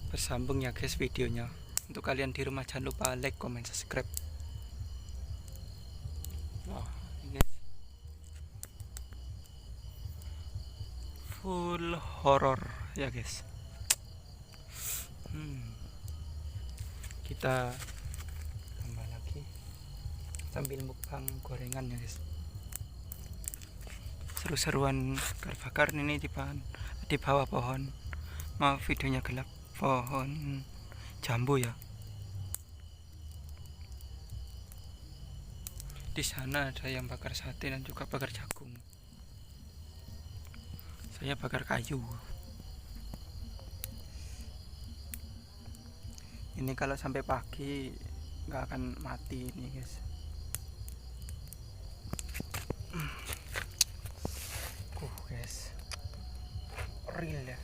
bersambung ya guys videonya. Untuk kalian di rumah jangan lupa like, comment, subscribe. Wah, ini guys, full horror ya guys. Kita tambah lagi sambil mukbang gorengan ya guys. Seru-seruan bakar ini di bawah pohon. Maaf videonya gelap, pohon jambu ya. Di sana ada yang bakar sate dan juga bakar jagung. Saya bakar kayu. Ini kalau sampai pagi nggak akan mati ini guys. Guys, real ya.